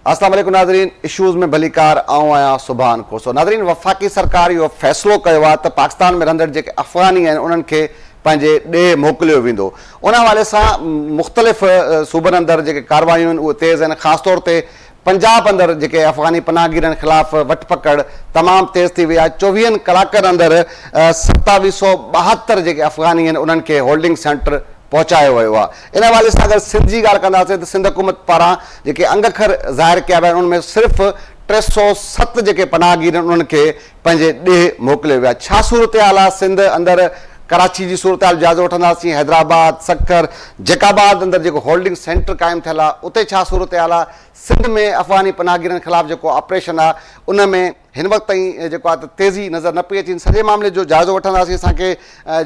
अस्सलाम वालेकुम नाज़रीन, इशूज़ में भलीकार आऊं आहियां सुभान खोसो। नाज़रीन, वफ़ाक़ी सरकार इहो फ़ैसिलो कयो आहे त पाकिस्तान में रहंदड़ जेके अफ़गानी आहिनि उन्हनि खे पंहिंजे ॾे मोकिलियो वेंदो। उन हवाले सां मुख़्तलिफ़ सूबनि अंदरि जेके कारवायूं आहिनि उहे तेज़ आहिनि। ख़ासि तौर ते पंजाब अंदरि जेके अफ़गानी पनाहगीरनि ख़िलाफ़ वठ पकड़ तमामु तेज़ थी वई आहे। 24 कलाकनि अंदरि 2772 जेके अफ़गानी आहिनि उन्हनि खे होल्डिंग सेंटर पहुचायो वियो आहे। इन हवाले सां अगरि सिंध जी ॻाल्हि कंदासीं त सिंध हुकूमत पारां जेके अंगखर ज़ाहिर कया विया आहिनि उनमें सिर्फ़ु 307 जेके पनाहगीर आहिनि उन्हनि खे पंहिंजे ॾे मोकिलियो वियो आहे। छा सूरत हाल आहे सिंध अंदरि? कराची जी सूरत हाल जाइज़ो वठंदासीं। हैदराबाद, सक्कर, जैकाबाद अंदरि जेको होल्डिंग सेंटर क़ाइमु थियल आहे उते छा सूरत हाल आहे? सिंध में अफ़गानी पनाहगीरनि ख़िलाफ़ जेको ऑपरेशन आहे उन में हिन वक़्त ताईं जेको आहे त तेज़ी नज़र न पई अचे। सॼे मामले जो जाइज़ो वठंदासीं। असांखे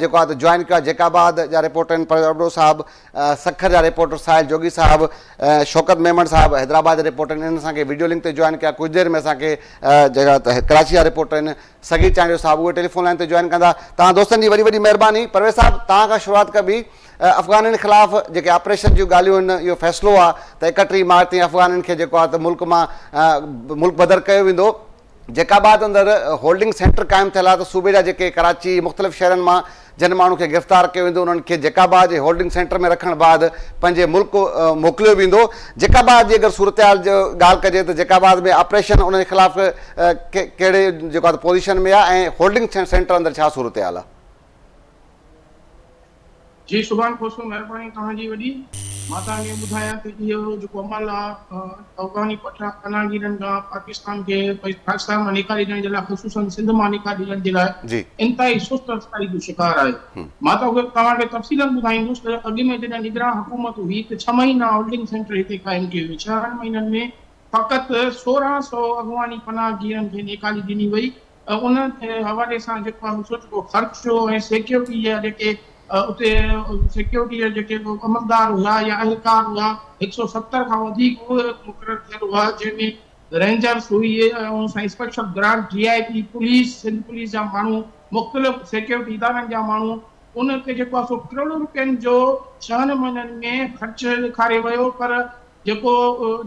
जेको आहे त जॉइन कयो आहे जैकाबाद जा रिपोर्टर आहिनि परवेज़ अब्दो साहिबु, सक्खर जा रिपोर्टर साहिल जोगी साहिबु, शौकत मेमन साहिबु हैदराबाद जा रिपोर्टर आहिनि। इन्हनि असांखे वीडियो लिंक ते जॉइन कया। कुझु देरि में असांखे जेका कराची जा रिपोर्टर आहिनि सगीर चांडियो साहिबु उहे टेलीफोन लाइन ते जॉइन कंदा। तव्हां दोस्तनि जी वॾी वॾी महिरबानी। परवेज़ साहिबु, तव्हां खां शुरूआति कबी। अफ़गाननि ख़िलाफ़ जेके ऑपरेशन जूं ॻाल्हियूं आहिनि इहो फ़ैसिलो आहे त 31 मार्च ताईं अफ़गाननि खे जेको आहे त मुल्क बदर कयो वेंदो। जैकाबाद अंदरि होल्डिंग सेंटर क़ाइमु थियल आहे त सूबे जा जेके कराची मुख़्तलिफ़ शहरनि मां जिन माण्हू खे गिरफ़्तार कयो वेंदो उन्हनि खे जैकाबाद जे होल्डिंग सेंटर में रखण बाद पंहिंजे मुल्क मोकिलियो वेंदो। जैकाबाद जी अगरि सूरत हाल जो ॻाल्हि कजे त जैकाबाद में ऑपरेशन उन जे ख़िलाफ़ कहिड़े जेको आहे पोज़ीशन में आहे ऐं होल्डिंग सेंटर अंदरि छा सूरत हाल आहे? जी सुभान खोसो, महिरबानी तव्हांजी वॾी। मां तव्हांखे ॿुधायां त इहो जेको अमल आहे अफ़गानी पनाहगीरनि खां पाकिस्तान खे पाकिस्तान मां निकाले ॾियण जे लाइ, ख़ुसूसन सिंध मां निकाले ॾियण जे लाइ इंतिहाई सुस्त रफ़्तारी जो शिकार आहे। मां तव्हांखे तफ़सीलन ॿुधाईंदुसि त अॻु में जॾहिं निगरान हुकूमत हुई त 6 महीना होल्डिंग सेंटर हिते क़ाइमु कयो वियो। 6 महीननि में फ़क़ति 1600 अफ़गानी पनाहगीरनि खे निकाली ॾिनी वई। उन हवाले सां जेको आहे जेको ख़र्चो ऐं सिक्योरिटी जा जेके उते सिक्योरिटी जा जेके अमलदार हुआ या अहलकार हुआ 170 खां वधीक उहे मुक़ररु थियल हुआ, जंहिंमें रेंजर्स हुई ऐं special branch GIP police, Sindh police जा माण्हू, मुख़्तलिफ़ सिक्योरिटी इदारनि जा माण्हू। उनखे जेको आहे सो करोड़ों रुपयनि जो 6 महीननि में ख़र्च ॾेखारे वियो। पर जेको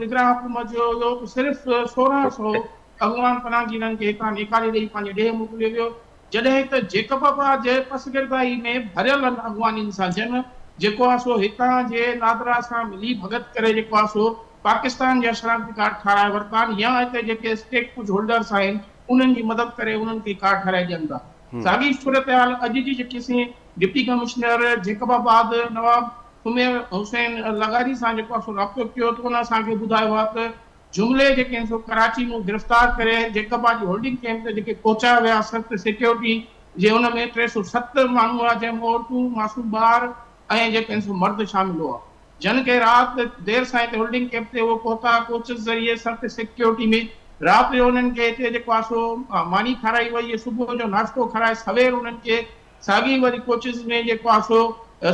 निगरान हुकूमत जो हुयो सिर्फ़ु 1600 अफ़गान पनाहगीरनि खे हितां निकाले ॾेई पंहिंजे ॾे मोकिलियो वियो। जॾहिं त जैकाबाद जे पसगिरदाई में भरियल अफ़गानियुनि सां जन जेको आहे सो हितां जे नादरा सां मिली भगत करे जेको आहे सो पाकिस्तान जा शनाख्ती कार्ड ठाराए वरिता या हिते जेके स्टेक कुझु होल्डर्स आहिनि उन्हनि जी मदद करे उन्हनि खे कार्ड ठाराए ॾियनि था। साॻी सूरत हाल अॼु जी जेकी डिप्टी कमिश्नर जैकाबाद नवाब उमेर हुसैन लगारी सां जेको आहे सो राब्तो कयो त उन असांखे ॿुधायो आहे त जुमिले जेके आहिनि सो कराची में गिरफ़्तार करे जैकाबाद जी होल्डिंग कैंप ते जेके पहुचाया विया सख़्त सिक्योरिटी जे हुन में 307 माण्हू आहे, जंहिंमें औरतूं, मासूम ॿार ऐं जेके आहिनि सो मर्द शामिल हुआ। जन के राति देरि सां हिते होल्डिंग कैंप ते उहो पहुता कोचिस ज़रिए सख़्त सिक्योरिटी में। राति जो उन्हनि खे हिते जेको आहे सो मानी खाराई वई, सुबुह जो नाश्तो खाराए सवेर उन्हनि खे साॻी वरी कोचिस में जेको आहे सो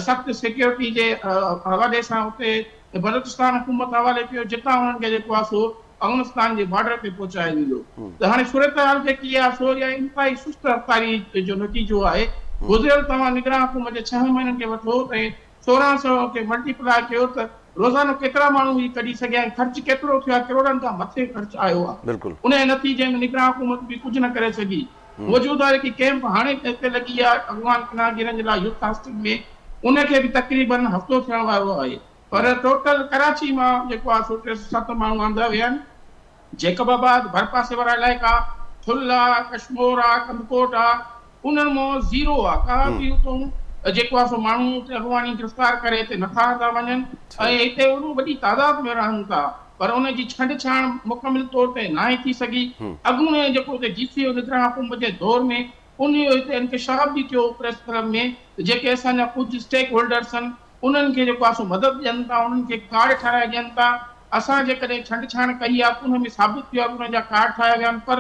सख़्त सिक्योरिटी जे हवाले सां उते बलूचिस्तान हुकूमत हवाले कयो, जितां उन्हनि खे जेको आहे सो अफ़गानिस्तान जे बॉर्डर ते पहुचायो वेंदो। त हाणे सूरत हाल जेकी आहे सो इहा इंतिहाई सुस्त रफ़्तारी जो नतीजो आहे। गुज़िरियल तव्हां निगरान हुकूमत जे 6 महीननि खे वठो ऐं 1600 खे मल्टीप्लाई कयो त रोज़ानो केतिरा माण्हू ही कढी सघिया ऐं ख़र्च केतिरो थियो आहे, करोड़नि खां मथे ख़र्च आयो आहे। उन जे नतीजे में निगरान हुकूमत बि कुझु न करे सघी। मौजूदा जेकी कैंप हाणे हिते लॻी आहे अफ़गान पनाहगीरनि जे लाइ यूथ हॉस्टल में, उनखे बि तक़रीबन हफ़्तो थियण वारो आहे। पर टोटल कराची मां जेको आहे सो 307 माण्हू आंदा विया आहिनि। जैकबाबाद भरपासे वारा इलाइक़ा, थुल्ला, कश्मोरा, कंदकोट आहे, उन्हनि मां ज़ीरो आहे। का बि उतां जेको आहे सो माण्हू अफ़गानी गिरफ़्तार करे हिते नथा था वञनि ऐं हिते वॾी तादाद में रहनि था। पर उनजी छंड-छाण मुकमिल तौर ते नाहे थी सघी। अॻु में जेको हिते GCO निगरान हुकूमत जे दौर में उन हिते इंकशाफ बि थियो प्रेस क्लब में, जेके असांजा कुझु स्टेक होल्डर्स आहिनि उन्हनि खे जेको आहे सो मदद ॾियनि था, उन्हनि खे कार्ड ठाराए ॾियनि था। असां जेकॾहिं छंड-छाण कई आहे उन में साबित थियो आहे उन जा कार्ड ठाहिया विया आहिनि, पर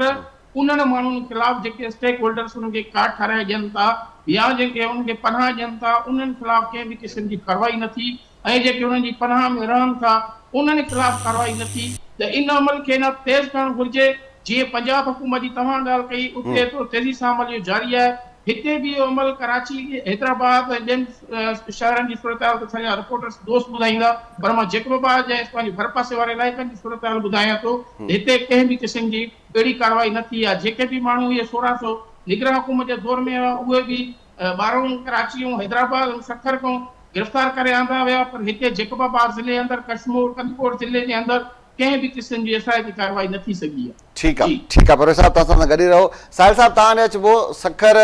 उन्हनि माण्हुनि ख़िलाफ़ जेके स्टेक होल्डर्स उन्हनि खे कार्ड ठाराए ॾियनि था या जेके उन्हनि खे पनाह ॾियनि था उन्हनि ख़िलाफ़ कंहिं बि क़िस्म जी कार्रवाई न थी ऐं जेके उन्हनि जी पनाह में रहनि था उन्हनि ख़िलाफ़ कार्रवाई न थी। त इन अमल खे न तेज़ करणु घुरिजे। जीअं पंजाब हुकूमत जी तव्हां ॻाल्हि कई, उते एतिरो तेज़ी सां अमल इहो जारी आहे। हिते भी इहो अमल कराची हैदराबाद ऐं ॿियनि शहरनि जी सूरत हाल असांजा रिपोर्टर्स दोस्त ॿुधाईंदा, पर मां जैकबाबाद ऐं पंहिंजे भरपासे वारे इलाइक़नि जी सूरत हाल ॿुधायां थो। हिते कंहिं बि क़िस्म जी अहिड़ी कार्रवाई न थी आहे। जेके बि माण्हू इहे 1600 निगरान हुकूमत जे दौर में उहे बि ॿाहिरों कराची ऐं हैदराबाद ऐं सखर खां गिरफ़्तार करे आंदा विया, पर हिते जैकबाबाद ज़िले अंदरि कशमोर कंदकोट ज़िले जे अंदरि कंहिं बि क़िस्म जी एसआईटी कार्रवाई न थी सघी आहे। ठीक है परवेज़ साहब तव्हां सां गॾु ई रहो। साहिल साहब तव्हां ॾे अचिबो, सखर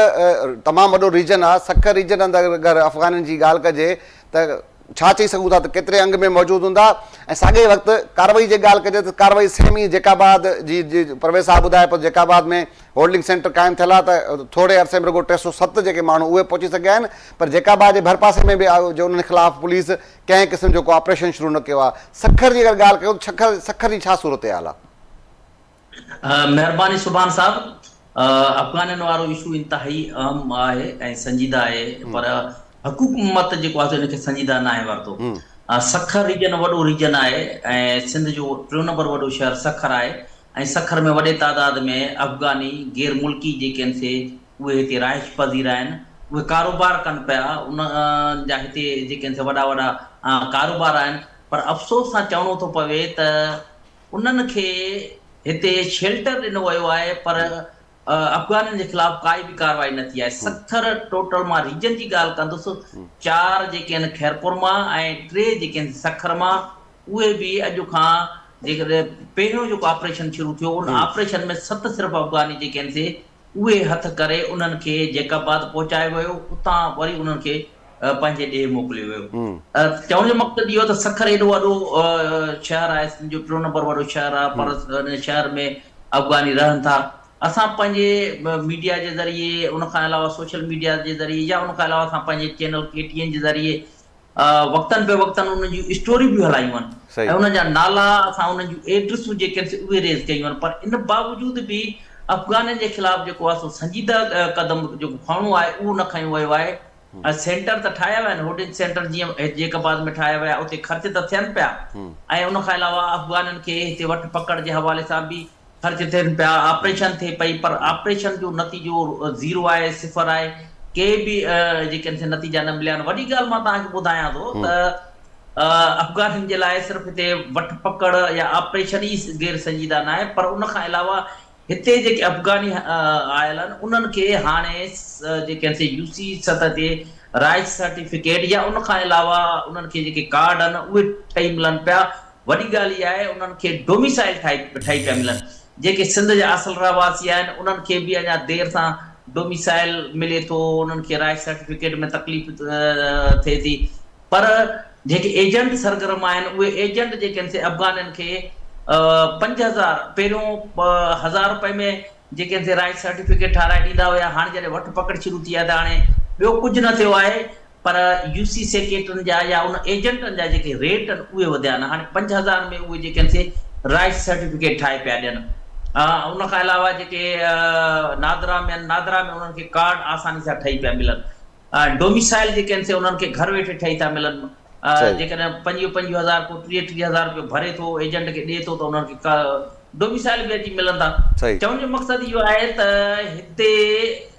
तमामु वॾो रीजन आहे। सखर रीजन अंदरि अगरि अफ़गाननि जी ॻाल्हि कजे त छा चई सघूं था त केतिरे अंग में मौजूदु हूंदा, ऐं साॻे वक़्तु कार्रवाई जी ॻाल्हि कजे त कार्रवाई सेम ई जैकाबाद जी परवेज़ साहब ॿुधाए पियो जैकाबाद में होल्डिंग सेंटर क़ाइमु थियल आहे त थोरे अरसे में रुगो 307 जेके माण्हू उहे पहुची सघिया आहिनि, पर जैकाबाद जे भरपासे में बि जो उन्हनि ख़िलाफ़ु पुलिस कंहिं क़िस्म जो को ऑपरेशन शुरू न कयो आहे। सखर जी अगरि ॻाल्हि कयूं त सखर जी छा सूरत हाल आहे? मेहरबानी सुभान साहब, अफगाननि वारो इशू इंतहाई अहम आहे ऐं संजीदा आहे, पर हुकूमत जेको आहे इनखे संजीदा न आहे वरितो। सखर रीजन वॾो रीजन आहे ऐं सिंध जो 3 नंबर वॾो शहर सखर आहे, ऐं सखर में वॾे तादाद में अफ़गानी गैर मुल्की जेके आहिनि से उहे हिते राइश पज़ीर आहिनि, उहे कारोबार कनि पिया। उन जा हिते जेके आहिनि से वॾा वॾा कारोबार आहिनि, पर अफ़सोस सां चवणो थो पवे त उन्हनि खे हिते शेल्टर ॾिनो वियो आहे, पर अफ़गाननि जे ख़िलाफ़ काई बि कार्रवाई न थी आहे। 70 टोटल मां रीजन जी ॻाल्हि कंदुसि, 4 जेके आहिनि खैरपुर मां ऐं 3 जेके आहिनि सखर मां, उहे बि अॼु खां जेकॾहिं पहिरियों जेको ऑपरेशन शुरू थियो उन ऑपरेशन में 7 सिर्फ़ु अफ़गानी जेके आहिनि से उहे हथ करे उन्हनि खे जैकाबाद पहुचायो वियो, उतां वरी उन्हनि खे पंहिंजे ॾे मोकिलियो वियो। चवण जो मक़सदु इहो त सखर एॾो वॾो शहर आहे, जो 3 नंबर वॾो शहर आहे, पर इन शहर में अफ़गानी रहनि था। असां पंहिंजे मीडिया जे ज़रिए, उनखां अलावा सोशल मीडिया जे ज़रिए, या उनखां अलावा असां पंहिंजे चैनल KTN जे ज़रिए वक़्तनि पे वक़्तनि उन्हनि जूं स्टोरी बि हलायूं आहिनि ऐं उन जा नाला असां उन्हनि जूं एड्रेसूं जेके आहिनि उहे रेज़ कयूं आहिनि, पर इन बावजूद बि अफ़गाननि जे ख़िलाफ़ जेको आहे सो संजीदा क़दम जेको खणणो आहे उहो न खयो वियो आहे। सेंटर त ठाहिया विया आहिनि, होल्डिंग सेंटर जीअं जैकाबाद में ठाहिया विया, उते ख़र्च त थियनि पिया, ऐं उनखां अलावा अफ़गाननि खे हिते वठ पकड़ जे हवाले सां बि ख़र्च थियनि पिया, ऑपरेशन थिए पई, पर ऑपरेशन जो नतीजो 0 आहे, 0 आहे, के बि जेके आहिनि नतीजा न मिलिया आहिनि। वॾी ॻाल्हि मां तव्हांखे ॿुधायां थो त अफ़गाननि जे लाइ सिर्फ़ु हिते वठ पकड़ या ऑपरेशन ई गैर संजीदा न आहे, पर उनखां अलावा हिते जेके अफ़गानी आयल आहिनि उन्हनि खे हाणे जेके आहिनि UC सतह ते राइट सर्टिफिकेट या उनखां अलावा उन्हनि खे जेके कार्ड आहिनि उहे ठही मिलनि पिया। वॾी ॻाल्हि इहा आहे उन्हनि खे डोमिसाइल ठही पिया मिलनि। जेके सिंध जा असल रहवासी आहिनि उन्हनि खे बि अञा देरि सां डोमिसाइल मिले थो, उन्हनि खे राइट सर्टिफिकेट में तकलीफ़ थिए थी, पर जेके एजेंट सरगर्म आहिनि उहे एजेंट जेके आहिनि अफ़गाननि खे 5000 पहिरियों 1000 रुपए में जेके आहिनि राइट सर्टिफिकेट ठाराए ॾींदा हुया, हाणे जॾहिं वठ पकड़ शुरू थी आहे त हाणे ॿियो कुझु न थियो आहे, पर UC सेक्रेटरियुनि जा या उन एजेंटनि जा जेके रेट आहिनि उहे वधिया आहिनि। हाणे 5000 में उहे जेके आहिनि राइट सर्टिफिकेट ठाहे पिया ॾियनि। उनखां अलावा जेके नादरा में उन्हनि खे कार्ड आसानी सां ठही पिया मिलनि। डोमिसाइल जेके आहिनि उन्हनि खे घर वेठे ठही था मिलनि। जेकॾहिं 25,000 को 30,000 रुपयो भरे थो एजेंट खे ॾिए थो त उन्हनि खे डोमिसाइल बि अची मिलनि था। चवण जो मक़सदु इहो आहे त हिते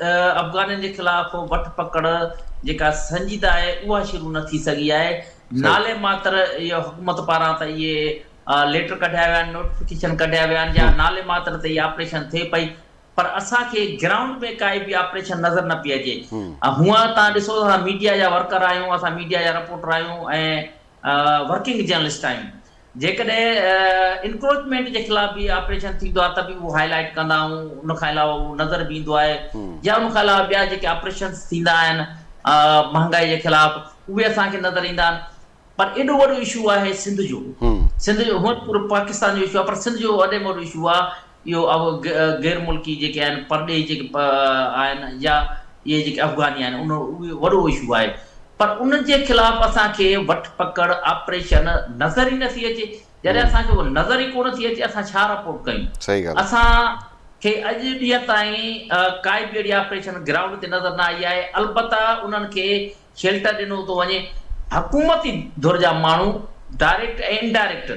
अफ़गाननि जे ख़िलाफ़ वठ पकड़ जेका संजीदा आहे उहा शुरू न थी सघी आहे। नाले मात्र इहो हुकूमत पारां त इहे लेटर कढाया विया आहिनि, नोटिफिकेशन कढाया विया आहिनि, या नाले मात्र ते इहा ऑपरेशन थिए पई, पर असांखे ग्राउंड में काई बि ऑपरेशन नज़र न पई अचे। हूअं तव्हां ॾिसो असां मीडिया जा वर्कर आहियूं, असां मीडिया जा रिपोर्टर आहियूं ऐं वर्किंग जर्नलिस्ट आहियूं। जेकॾहिं इंक्रोचमेंट जे ख़िलाफ़ बि ऑपरेशन थींदो आहे त बि उहो हाईलाइट कंदा आहियूं, उनखां अलावा उहो नज़र बि ईंदो आहे, या उनखां अलावा ॿिया जेके ऑपरेशन थींदा आहिनि महांगाई जे ख़िलाफ़ उहे असांखे नज़र ईंदा आहिनि। पर एॾो वॾो इशू आहे सिंध जो हूअं पूरो पाकिस्तान जो इशू आहे, पर सिंध जो वॾे में वॾो इशू आहे इहो गैर मुल्की जेके आहिनि परॾे जेके आहिनि या इहे जेके अफ़गानी आहिनि उहे वॾो इशू आहे। पर उन जे ख़िलाफ़ असांखे वठ पकड़ ऑपरेशन नज़र ई नथी अचे। जॾहिं असांखे उहो नज़र ई कोन थी अचे असां छा रिपोर्ट कयूं? असांखे अॼु ॾींहं ताईं काई बि अहिड़ी ऑपरेशन ग्राउंड ते नज़र न आई आहे। अलबत्ता उन्हनि खे शेल्टर ॾिनो थो वञे, हुकूमती धुर जा माण्हू डायरेक्ट ऐं इनडायरेक्ट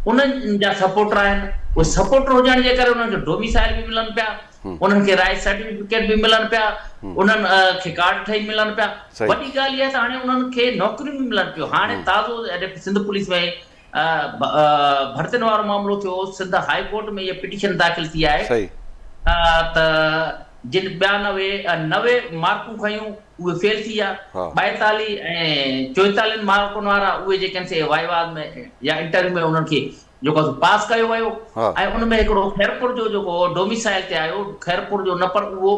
उन्हनि जा सपोर्टर आहिनि। उहे सपोर्टर हुजण जे करे उन्हनि खे डोमिसाइल बि मिलनि पिया, उन्हनि खे राइट सर्टिफिकेट बि मिलनि पिया, उन्हनि खे कार्ड ठही मिलनि पिया। सही। वॾी ॻाल्हि इहा आहे त हाणे उन्हनि खे नौकरियूं बि मिलनि पियूं। हाणे ताज़ो सिंध पुलिस में भर्तियुनि वारो मामिलो थियो, सिंध हाई कोर्ट में इहा पिटीशन दाख़िल थी आहे सही। त जिन 90 मार्कूं खयूं उहे फेल थी विया। हा। 42 ऐं 44 मार्कुनि वारा उहे जेके आहिनि से वाइवा में या इंटरव्यू में उन्हनि खे जेको पास कयो वियो। हा। ऐं उन में हिकिड़ो खैरपुर जो जेको डोमिसाइल ते आयो, खैरपुर जो न, पर उहो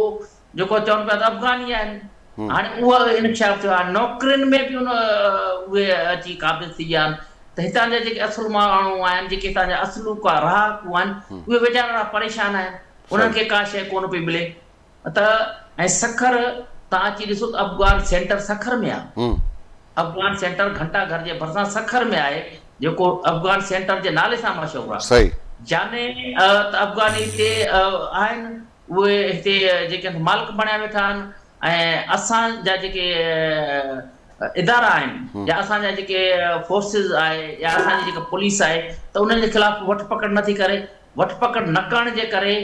जेको चवनि पिया त अफ़गानी आहिनि। हाणे उहा इंकशाफ थियो आहे। नौकरियुनि में बि उहे अची क़ाबिल थी विया आहिनि। त हितां जा जेके असुल माण्हू आहिनि, जेके हितां जा असलूक राहकूं आहिनि, उहे वीचारा परेशान आहिनि, उन्हनि खे का शइ कोन पई मिले। त ऐं सखर तव्हां अची ॾिसो त अफ़गान सेंटर सखर में आहे। अफ़गान सेंटर घंटा घर जे भरिसां सखर में आहे, जेको अफ़गान सेंटर जे नाले सां मशहूरु आहे। सही। जाने त अफ़गानी हिते आहिनि, उहे हिते जेके मालिक बणिया वेठा आहिनि। ऐं असांजा जेके इदारा आहिनि या असांजा जेके फोर्सिस आहे या असांजी जेका पुलिस आहे, त उन्हनि जे ख़िलाफ़ वठ पकड़ नथी करे। वठ पकड़ न करण जे करे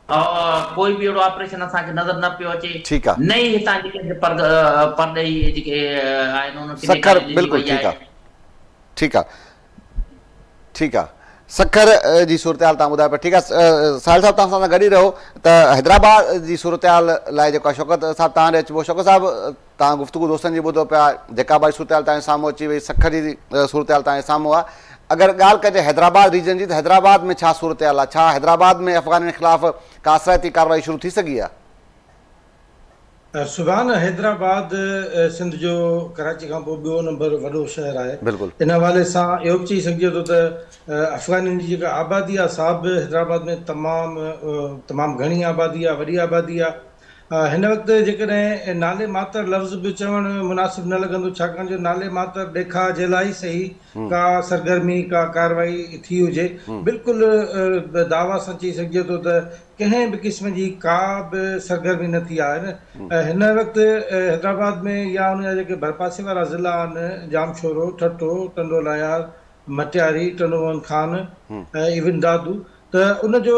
कोई बि अहिड़ो ऑपरेशन असांखे नज़र न पियो अचे। ठीकु आहे। नई हितां जेके परॾेही जेके आहिनि उन्हनि खे सखर बिल्कुलु ठीकु आहे। ठीकु आहे। ठीकु आहे। सखर जी सूरत हाल तव्हां ॿुधायो पिया। ठीकु आहे साहिल साहिबु, तव्हां सां गॾु ई रहो। त हैदराबाद जी सूरत हाल लाइ जेको आहे शौकत साहिबु तव्हां ॾे अचिबो। शौकत साहिबु, तव्हां गुफ़्तगू दोस्तनि जी ॿुधो पिया, जेका भाई सूरत हाल तव्हांजे साम्हूं अची वई, सखर जी सूरत हाल तव्हांजे साम्हूं आहे। अगरि ॻाल्हि कजे हैदराबाद रीजन जी, त हैदराबाद में छा सूरत हाल आहे? छा हैदराबाद में अफ़गाननि ख़िलाफ़ का असराइती कार्रवाई शुरू थी सघी आहे? सुभाणे हैदराबाद सिंध जो कराची खां पोइ ॿियो नंबर वॾो शहर आहे। बिल्कुलु। इन हवाले सां इहो बि चई सघिजे थो त अफ़गाननि जी जेका आबादी आहे सा बि हैदराबाद में तमामु घणी आबादी आहे, वॾी आबादी आहे। हिन वक़्तु जेकॾहिं नाले मातर लफ़्ज़ बि चवणु मुनासिबु न लॻंदो, छाकाणि जो नाले मातर ॾेखा जे लाइ सही का सरगर्मी, का कार्रवाई थी हुजे। बिल्कुलु दावा सां चई सघिजे थो त कंहिं बि क़िस्म जी का बि सरगर्मी न थी आहे। हिन वक़्तु हैदराबाद में या हुनजा जेके भरपासे वारा ज़िला आहिनि, जामशोरो, ठठो, टंडोलायार, मटियारी, टंडोमन खान, इवन दादू, त उनजो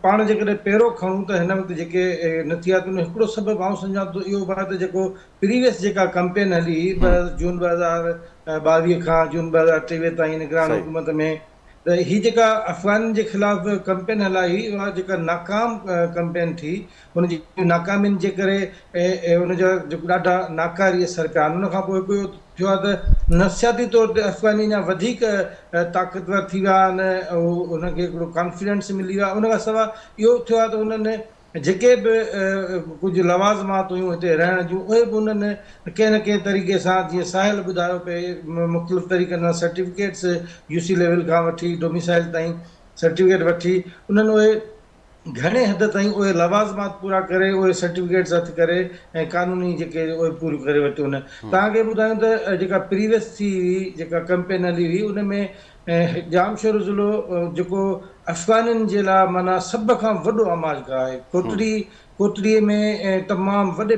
पाण जेकॾहिं पहिरियों खणूं त हिन वक़्तु जेके न थी आहे, त उन हिकिड़ो सबबु आउं सम्झां थो इहो बि आहे त जेको प्रीवियस जेका कैंपेन हली जून 2022 खां जून 2023 ताईं निगरान हुकूमत में, त हीअ जेका अफ़गाननि जे ख़िलाफ़ कैंपेन हलाई, उहा जेका नाकाम कैंपेन थी, हुनजी नाकामियुनि जे करे हुनजा जेको ॾाढा नाकारी असर पिया आहिनि। उनखां पोइ हिकु थियो आहे त नफ़्सियाती तौर ते अफ़गानी अञा वधीक ताक़तवर थी विया आहिनि, हुनखे हिकिड़ो कॉन्फिडेंस मिली वियो आहे। उनखां सवाइ इहो थियो आहे त उन्हनि जेके बि कुझु लवाज़मात हुयूं हिते रहण जूं, उहे बि उन्हनि कंहिं न कंहिं तरीक़े सां, जीअं साहिल ॿुधायो पए, मुख़्तलिफ़ तरीक़नि सां सर्टिफिकेट्स UC लेवल खां वठी डोमिसाइल ताईं सर्टिफिकेट वठी उन्हनि उहे घणे हद ताईं उहे लवाज़मात पूरा करे, उहे सर्टिफिकेट्स हथु करे ऐं कानूनी जेके उहे पूरियूं करे वठियूं आहिनि। तव्हांखे ॿुधायूं त जेका प्रीवियस थी हुई, जेका कैंपेन हली हुई, उन में जामशोरो ज़िलो जेको अफ़गाननि जे लाइ माना सभ खां वॾो अमाजगाह आहे। कोटड़ीअ में तमामु वॾे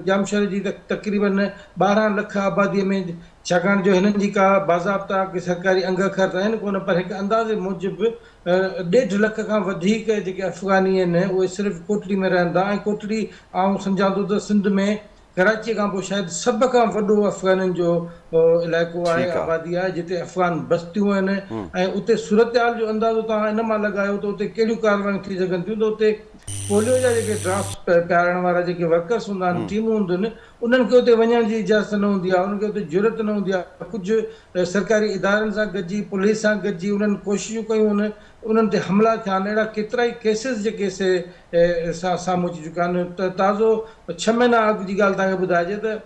जामशोरे जी तक़रीबन 12 लख आबादीअ में, छाकाणि जो हिननि जी का बाज़ाब्ता सरकारी अंग अखर त आहिनि कोन, पर हिकु अंदाज़े मूजिबि 1.5 लख खां वधीक जेके अफ़गानी आहिनि उहे सिर्फ़ु कोटड़ी में रहंदा। ऐं कोटड़ी आउं सम्झां थो त सिंध में कराचीअ खां पोइ शायदि सभ खां वॾो अफ़गाननि जो इलाइक़ो आहे, आबादी आहे, जिते अफ़गान बस्तियूं आहिनि। ऐं उते सूरत हाल जो अंदाज़ो तव्हां इन मां लॻायो त उते कहिड़ियूं कार्रवायूं थी सघनि थियूं। त उते पोलियो जा जेके ड्राफ्ट पियारण वारा जेके वर्कर्स हूंदा आहिनि, टीमूं हूंदियूं आहिनि, उन्हनि खे उते वञण जी इजाज़त न हूंदी आहे, उन्हनि खे उते ज़रूरत न हूंदी आहे। कुझु सरकारी इदारनि सां गॾिजी, पुलिस सां गॾिजी उन्हनि कोशिशूं कयूं आहिनि, उन्हनि ते हमला थिया आहिनि। अहिड़ा केतिरा ई केसिस जेके साम्हूं अची चुका आहिनि। त ताज़ो 6 महीना अॻु जी ॻाल्हि तव्हांखे ॿुधाइजे त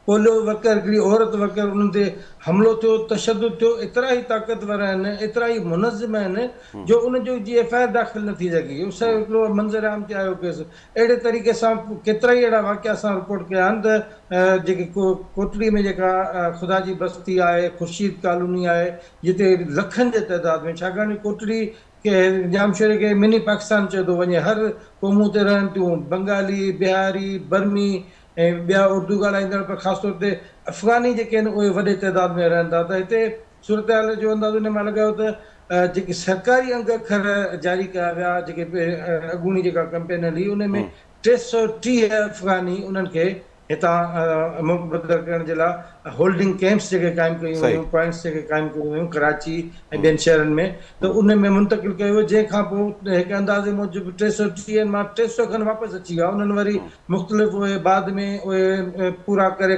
पोलियो वर्कर, हिकिड़ी औरत वर्कर, उन्हनि ते हमिलो थियो, तशदुद थियो। एतिरा ई ताक़तवर आहिनि, एतिरा ई मुनज़िम आहिनि जो उनजो जी FIR दाख़िल न थी सघी। हिकिड़ो मंज़र आम ते आयो केस। अहिड़े तरीक़े सां केतिरा ई अहिड़ा वाक़िया असां रिपोर्ट कया आहिनि त जेके कोटड़ी में जेका ख़ुदा जी बस्ती आहे, ख़ुर्शीद कॉलोनी आहे, जिते लखनि जे तइदाद में, छाकाणि कोटड़ी के जामशोरे खे मिनी पाकिस्तान चयो थो वञे, हर क़ौमूं ते रहनि थियूं, बंगाली, बिहारी, बर्मी ऐं ॿिया उर्दू ॻाल्हाईंदड़, पर ख़ासि तौर ते अफ़गानी जेके आहिनि उहे वॾे तइदाद में रहनि था। त हिते सूरत हाल जो अंदाज़ो इन मां लॻायो त जेके सरकारी अंग अखर जारी कया विया जेके अॻूणी जेका कैंपेन हली उन में 330 अफ़गानी उन्हनि खे हितां मुबदल करण जे लाइ होल्डिंग कैंप्स जेके क़ाइमु कयूं हुयूं पॉइंट्स जेके क़ाइमु कयूं हुयूं कराची ऐं ॿियनि शहरनि में त उन में मुंतक़िल कयो वियो जंहिंखां पोइ हिकु अंदाज़े मूजिबि 330 मां 300 खनि वापसि अची विया उन्हनि वरी मुख़्तलिफ़ उहे बाद में उहे पूरा करे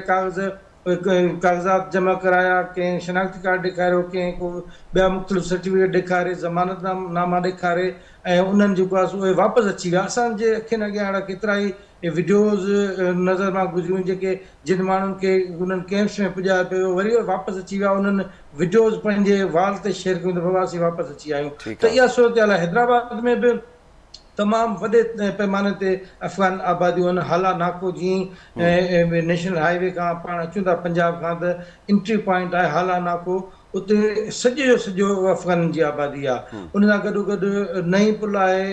कागज़ात जमा कराया कंहिं शनाख़ती कार्ड ॾेखारियो कंहिं को ॿिया मुख़्तलिफ़ सर्टिफिकेट ॾेखारे ज़मानतनामा ॾेखारे ऐं उन्हनि जेको आहे उहे वापसि अची विया असांजे अखियुनि अॻियां अहिड़ा केतिरा ई वीडियोज़ नज़र मां गुज़रियूं जेके जिन माण्हुनि खे उन्हनि कैंप्स में पुॼाए पियो वरी उहे वापसि अची विया उन्हनि वीडियोज़ पंहिंजे वाल ते शेयर कयूं त बाबा असीं वापसि अची आहियूं त इहा सूरत हाल आहे हैदराबाद में बि तमामु वॾे पैमाने ते अफ़गान आबादियूं आहिनि हाला नाको जीअं नेशनल हाईवे खां पाण अचूं था पंजाब खां त एंट्री पॉइंट आहे हाला नाको उते सॼो जो सॼो अफ़गाननि जी आबादी आहे उन सां गॾो गॾु नई पुल आहे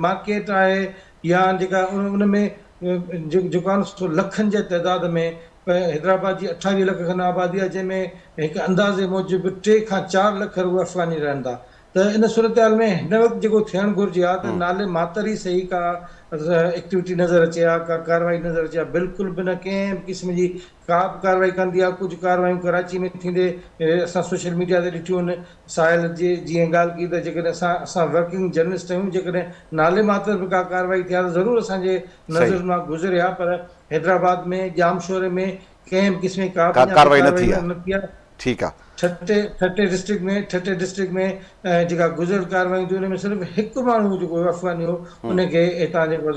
मार्केट आहे या जेका उन में जेको आहे लखनि जे तइदाद में हैदराबाद जी 28 लख खनि आबादी आहे जंहिंमें हिकु अंदाज़े मूजिबि 3 खां 4 लख रुॻो अफ़गानी रहंदा त इन सूरत हाल में हिन वक़्तु जेको थियणु घुरिजे आहे त नाले मातर ई सही का एक्टिविटी नज़र अचे हा का कार्रवाई नज़र अचे हा बिल्कुलु बि न कंहिं क़िस्म जी का बि कार्रवाई कंदी आहे कुझु कार्रवायूं कराची में थींदे असां सोशल मीडिया ते ॾिठियूं आहिनि साहिल जी जीअं ॻाल्हि कई त जेकॾहिं असां वर्किंग जर्नलिस्ट आहियूं जेकॾहिं नाले मातर बि का कार्रवाई थिया त ज़रूरु असांजे नज़र मां गुज़रिया पर हैदराबाद में जामशोरे में कंहिं बि क़िस्म जी का कार्रवाई न थी आहे ठीकु आहे ठटे डिस्ट्रिक्ट में जेका गुज़िरियल कार्रवाई थी उन में सिर्फ़ु हिकु माण्हू जेको अफ़गानी हो उनखे हितां जेको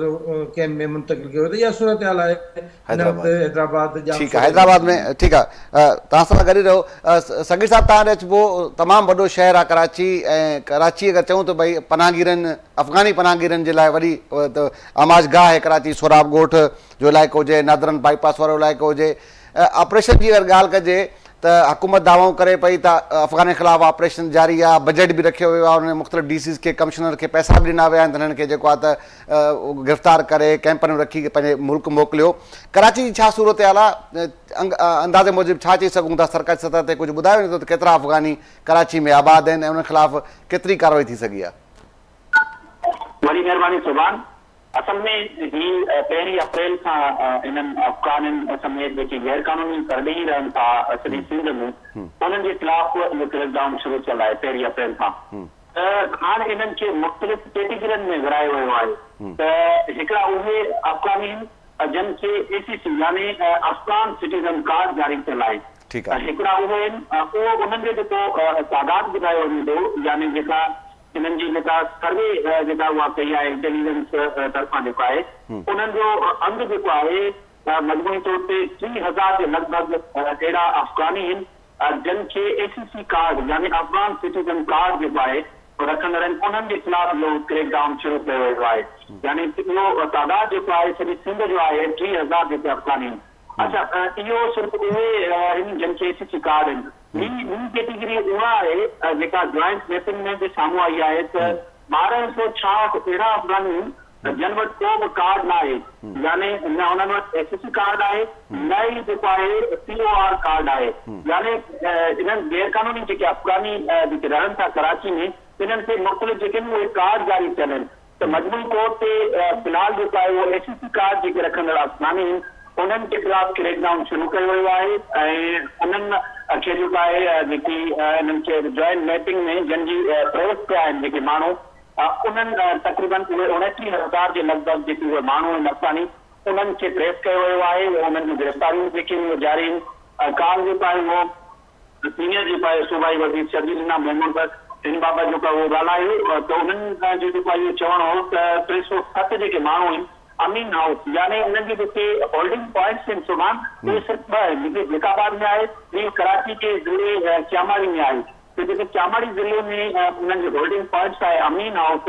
कैम्प में मुंतक़िल कयो त इहा सूरत हाल आहे हैदराबाद ठीकु आहे हैदराबाद में ठीकु आहे तव्हां सां गॾु रहो सगीर साहिबु तव्हां ॾे अचिबो तमामु वॾो शहरु आहे कराची ऐं कराची अगरि चऊं त भई पनाहगीरनि अफ़गानी पनाहगीरनि जे लाइ वॾी आमाशगाह आहे कराची सोराब ॻोठ जो इलाइक़ो हुजे नादरन बाईपास वारो इलाइक़ो हुजे ऑपरेशन जी अगरि ॻाल्हि कजे त हुकूमत दावाऊं करे पई त अफ़गान ख़िलाफ़ु ऑपरेशन जारी आहे बजट बि रखियो वियो आहे उन मुख़्तलिफ़ DCs खे कमिश्नर खे पैसा बि ॾिना विया आहिनि हिननि खे जेको आहे त गिरफ़्तार करे कैंपनि में रखी पंहिंजे मुल्क मोकिलियो कराची जी छा सूरत हाल आहे अंदाज़े मूजिबि छा चई सघूं था सरकारी सतह ते कुझु ॿुधायो वञे थो त केतिरा अफ़गानी कराची में आबाद आहिनि ऐं उन ख़िलाफ़ु केतिरी कार्रवाई थी सघी आहे वॾी महिरबानी सुभाणे असल में ही 1 अप्रैल खां इन्हनि अफ़गाननि समेत जेके गैर क़ानूनी परॾेही रहनि था सॼी सिंध में उन्हनि जे ख़िलाफ़ इहो क्रैकडाउन शुरू थियल आहे 1 अप्रैल खां त हाणे इन्हनि खे मुख़्तलिफ़ कैटेगरियुनि में विरायो वियो आहे त हिकिड़ा उहे अफ़गानी जिन खे ACC यानी अफ़गान सिटीज़न कार्ड जारी थियल आहे हिकिड़ा उहे आहिनि उहो उन्हनि जो जेको तादाद ॿुधायो वञे थो यानी जेका इन्हनि जी जेका सर्वे जेका उहा कई आहे इंटेलिजेंस तरफ़ां जेको आहे उन्हनि जो अंग जेको आहे मजमूई तौर ते 30,000 जे लॻभॻि अहिड़ा अफ़गानी आहिनि जिन खे ACC कार्ड यानी अफ़गान सिटीज़न कार्ड जेको आहे रखंदड़ आहिनि उन्हनि जे ख़िलाफ़ इहो क्रैकडाउन शुरू कयो वियो आहे यानी इहो तादाद जेको आहे सॼी सिंध जो आहे 30,000 जेके अफ़गानी आहिनि अच्छा इहो सिर्फ़ु उहे आहिनि जिन खे ACC कार्ड आहिनि ॿी कैटेगरी उहा आहे जेका जॉइंट मैपिंग में बि साम्हूं आई आहे त 1266 अहिड़ा अफ़गानी जिन वटि को बि कार्ड न आहे यानी न उन्हनि वटि ACC कार्ड आहे न ई जेको आहे COR कार्ड आहे यानी इन्हनि गैर क़ानूनी जेके अफ़गानी जेके रहनि था कराची में इन्हनि खे मुख़्तलिफ़ जेके आहिनि उहे कार्ड जारी थियल आहिनि त मजमूई तौर ते फ़िलहाल जेको आहे उहो ACC कार्ड जेके रखंदड़ अफ़गानी आहिनि उन्हनि जे ख़िलाफ़ क्रैकडाउन शुरू कयो वियो आहे ऐं उन्हनि खे जेको आहे जेकी इन्हनि खे जॉइंट मैपिंग में जंहिंजी प्रेस कया आहिनि जेके माण्हू उन्हनि तक़रीबन उहे 29,000 जे लॻभॻि जेके उहे माण्हू आहिनि अफ़गानी उन्हनि खे ट्रेस कयो वियो आहे उन्हनि जूं गिरफ़्तारियूं जेके आहिनि उहे जारी आहिनि काल जेको आहे उहो सीनियर जेको आहे सूबाई वज़ीर शर्जील मोहम्मद हिन बाबति जेको आहे उहो ॻाल्हायो त उन्हनि जो जेको आहे इहो चवणो हो त 307 जेके माण्हू आहिनि अमीन हाउस यानी उन्हनि जे जेके होल्डिंग पॉइंट्स आहिनि सुभाणे उहे सिर्फ़ु 2 आहिनि जेके जेकाबाद में आहे ॿी कराची जे ज़िले चामाड़ी में आहे त जेके चामाड़ी ज़िले में उन्हनि जो होल्डिंग पॉइंट्स आहे अमीन हाउस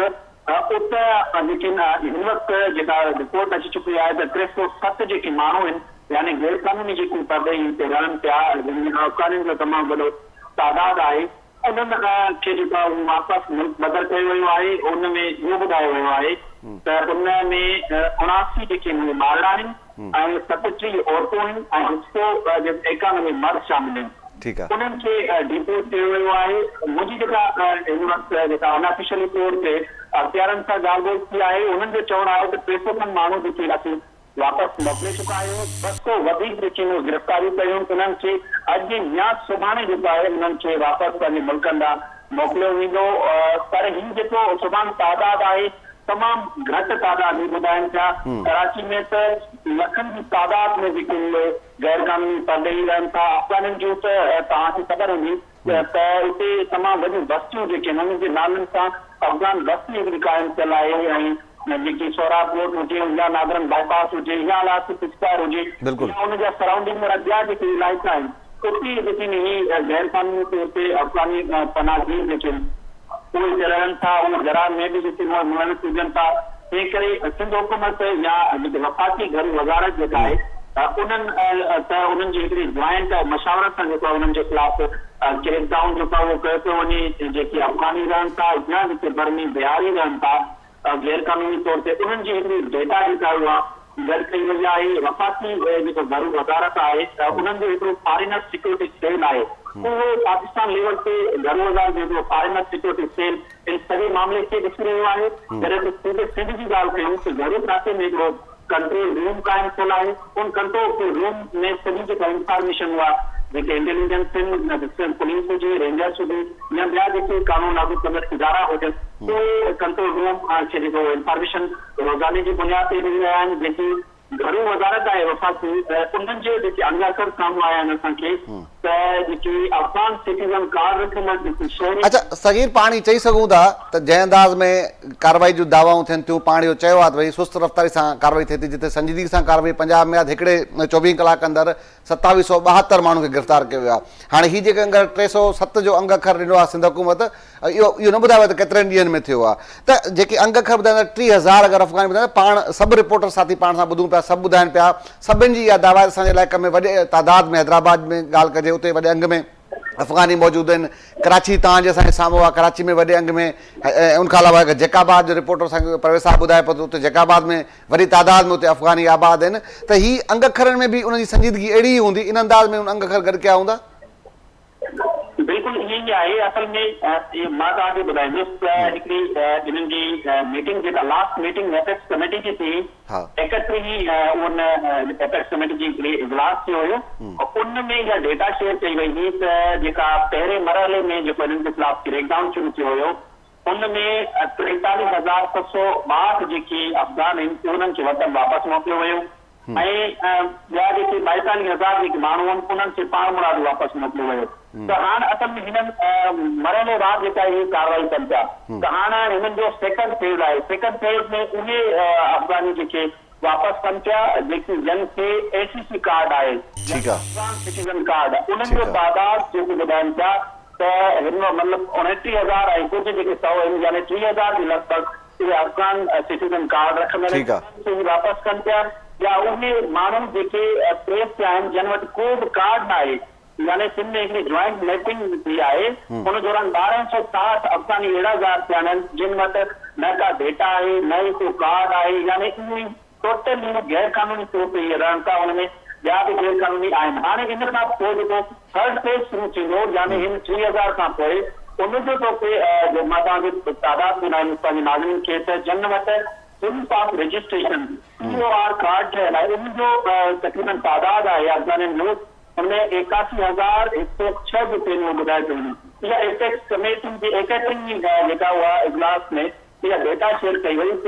उते जेके हिन वक़्तु जेका रिपोर्ट अची चुकी आहे त 307 जेके माण्हू आहिनि यानी गैर क़ानूनी जेके परॾेही हिते रहनि पिया अफ़गानियुनि जो तमामु वॾो तादाद आहे उन्हनि खे जेको आहे वापसि मुल्क बदल कयो वियो आहे उन में इहो ॿुधायो वियो आहे त उन में 79 जेके आहिनि ॿार आहिनि ऐं 37 औरतूं आहिनि ऐं 191 मर्द शामिल आहिनि ठीकु आहे। उन्हनि खे डिपोर्ट कयो वियो आहे। मुंहिंजी हिन वक़्तु अनऑफिशियली तौर ते अख़्तियारनि सां ॻाल्हि ॿोल थी आहे। उन्हनि जो चवणु आहे त 300 खनि माण्हू जेके असीं वापसि मोकिले चुका आहियूं। 200 वधीक जेके गिरफ़्तारियूं कयूं उन्हनि खे अॼु या सुभाणे जेको आहे उन्हनि खे वापसि पंहिंजे मुल्कनि ॾांहुं मोकिलियो वेंदो। पर हीउ जेको सुभाणे तादाद आहे तमामु घटि तादाद ही ॿुधाइनि था। कराची में त लखनि जी तादाद में जेके गैर कानूनी परदेही रहनि था। अफ़गाननि जूं त तव्हांखे ख़बर हूंदी त उते तमामु वॾियूं बस्तियूं जेके आहिनि उन्हनि जे नालनि सां अफ़गान बस्ती हिकिड़ी क़ाइमु कयल आहे। ऐं जेकी सोराब रोड हुजे या नागरन बाईपास हुजे या लासिक स्क्वायर हुजे या उनजा सराउंडिंग में ॿिया जेके इलाइक़ा आहिनि उते जेके ही गैर कानूनी तौर ते अफ़गानी पनाहगीर जेके उहे हिते रहनि था। उहे जरा में बि जेके मुनविस हुजनि था। तंहिं करे सिंध हुकूमत या जेके वफ़ाक़ी घर वज़ारत जेका आहे उन्हनि जी हिकिड़ी जॉइंट मशावरत सां जेको आहे उन्हनि जे ख़िलाफ़ क्रेक डाउन जेको आहे उहो कयो पियो वञे। जेके अफ़गानी रहनि था या जेके बर्मी बिहारी रहनि था गैर कानूनी तौर ते उन्हनि जी हिकिड़ी डेटा जेका उहा गॾु कई वई आहे। वफ़ाक़ी जेको घर वज़ारत आहे उन्हनि जो हिकिड़ो फॉरेनर सिक्योरिटी सेल आहे। उहो पाकिस्तान लेवल ते घर वज़ारत जेको फॉरेनर सिक्योरिटी सेल इन सॼे मामले खे ॾिसी रहियो आहे। जॾहिं सूबे सिंध जी ॻाल्हि कयूं त घणे पासे में हिकिड़ो कंट्रोल रूम क़ाइमु थियल आहे। उन कंट्रोल रूम में सॼी जेका इंफॉर्मेशन हुआ जेके इंटेलिजेंस आहिनि पुलिस हुजे रेंजर्स हुजे या ॿिया जेके कानून लागू कंदड़ इदारा हुजनि उहे कंट्रोल रूम खे जेको इंफॉर्मेशन रोज़ाने जी बुनियाद ते ॾेई रहिया आहिनि। जेकी घरू वज़ारत आहे वफ़ाक़ी उन्हनि जे जेके अंगासर साम्हूं आया आहिनि असांखे त जेकी अफ़गान सिटीज़न कार्ड रखंदड़ शहरी। अच्छा सगीर पाणी चई सघूं था त जंहिं अंदाज़ में कार्रवाई जूं दावाऊं थियनि थियूं पाणी जो चयो आहे त भई सुस्त रफ़्तारी सां कार्रवाई थिए थी। जिते संजीदगी सां कार्रवाई पंजाब में आहे हिकिड़े 24 कलाक अंदरि 2772 माण्हू खे गिरफ़्तार कयो वियो आहे। हाणे हीउ जेके अंगर 307 जो अंग अखर ॾिनो आहे सिंध हुकूमत इहो न ॿुधायो त केतिरनि ॾींहंनि में थियो आहे। त जेके अंग अखर ॿुधाईंदा 30,000 अगरि अफ़गान ॿुधाईंदा पाण सभु रिपोर्टर साथी पाण सां ॿुधूं पिया सभु ॿुधाइनि पिया। सभिनि जी इहा दावा असांजे इलाइक़े में वॾे तादाद में हैदराबाद में ॻाल्हि कजे उते वॾे अंग में अफ़गानी मौजूदु आहिनि। कराची तव्हांजे असांजे साम्हूं आहे। कराची में वॾे अंग में उनखां अलावा जैकाबाद जो रिपोर्टर असांखे परवेज़ साहब ॿुधाए पियो त उते जैकाबाद में वॾी तादाद में उते अफ़गानी आबाद आहिनि। त हीअ अंग अखरनि में बि उनजी संजीदगी अहिड़ी हूंदी इन अंदाज़ में उन अंग अखर गॾु कया हूंदा। बिल्कुल यही आहे। असल में मां तव्हांखे ॿुधाईंदुसि त हिकिड़ी इन्हनि जी मीटिंग जेका लास्ट मीटिंग एपेक्स कमेटी जी थी 31 उन एपेक्स कमेटी जी हिकिड़ी इजलास थियो हुयो। उन में इहा डेटा शेयर कई वई हुई त जेका पहिरें मरहले में जेको इन्हनि जे ख़िलाफ़ क्रेकडाउन शुरू थियो हुयो उन में 43,762 जेके अफ़गान आहिनि उन्हनि खे वतन वापसि मोकिलियो वियो ऐं ॿिया जेके 42,000 जेके माण्हू आहिनि उन्हनि खे पाण मुराद वापसि मोकिलियो वियो। त हाणे असल में हिननि मरहले बाद जेका इहे कार्रवाई कनि था त हाणे हिननि जो सेकंड फेज़ आहे। सेकंड फेज़ में उहे अफ़गानी जेके वापसि कनि पिया जेकी जन खे ACC कार्ड आहे अफ़गान सिटीज़न कार्ड उन्हनि जो तादाद जेको ॿुधाइनि पिया त हिन मतिलबु 29,000 ऐं कुझु जेके 100 आहिनि यानी 30,000 जे लॻभॻि उहे अफ़गान सिटीज़न कार्ड रखंदा आहिनि वापसि कनि पिया या उहे माण्हू जेके प्रेस थिया आहिनि जिन वटि को बि कार्ड न आहे यानी सिंध में हिकिड़ी जॉइंट मैपिंग थी आहे। उन दौरान 1260 अफ़गानी अहिड़ा ज़ार थिया आहिनि जिन वटि न का डेटा आहे न ई को कार्ड आहे यानी इहे टोटली गैर कानूनी तौर ते इहे रहनि था। उनमें ॿिया बि गैर कानूनी आहिनि। हाणे इन खां पोइ जेको थर्ड फेज़ शुरू थींदो यानी हिन 3000 खां पोइ उनजे तौर ते मां तव्हांखे तादाद ॿुधाईंदुसि पंहिंजे नाज़रीन खे त जिन वटि proof of registration POR card ठहियल आहे उनजो तक़रीबन तादाद आहे अफ़गाननि जो उनमें 81,106 जो पहिरियों ॿुधाए पियो वञे। इहा एपेक्स कमेटी जी 31 जेका हुआ इजलास में इहा डेटा शेयर कई वई त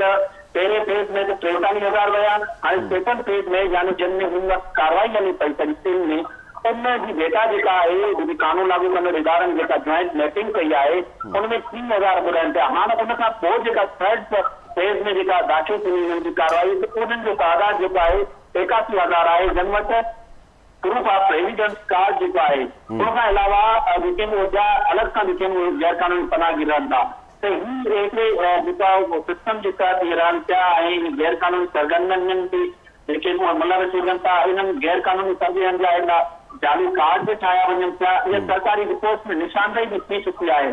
पहिरें फेज़ में त 43,000 विया। हाणे सेकंड फेज़ में यानी जिन में हिन वक़्तु कार्रवाई हली पई तरीक़े में उन जी डेटा जेका आहे जेकी कानून लागू कंदड़ इदारनि जेका जॉइंट मैपिंग कई आहे उनमें 3,000 ॿुधाइनि पिया। हाणे उन खां पोइ जेका थर्ड फेज़ में जेका दाख़िल थी हुननि जी कार्रवाई त उन्हनि जो तादाद जेको आहे 81,000 आहे जिन वटि प्रूफ ऑफ रेजिडेंस कार्ड जेको आहे उनखां अलावा जेके ॿिया अलॻि सां जेके गैर कानूनी पनाहगीर रहनि था त हीअ हिकिड़े जेका सिस्टम जेका थी रहनि पिया ऐं गैर कानूनी सरगर्मियुनि ते जेके मुलविस हुजनि था इन्हनि गैर कानूनी सरगर्मियुनि जा एॾा जाली कार्ड बि ठाहिया वञनि पिया। इहा सरकारी रिपोर्ट में निशानदेही बि थी चुकी आहे।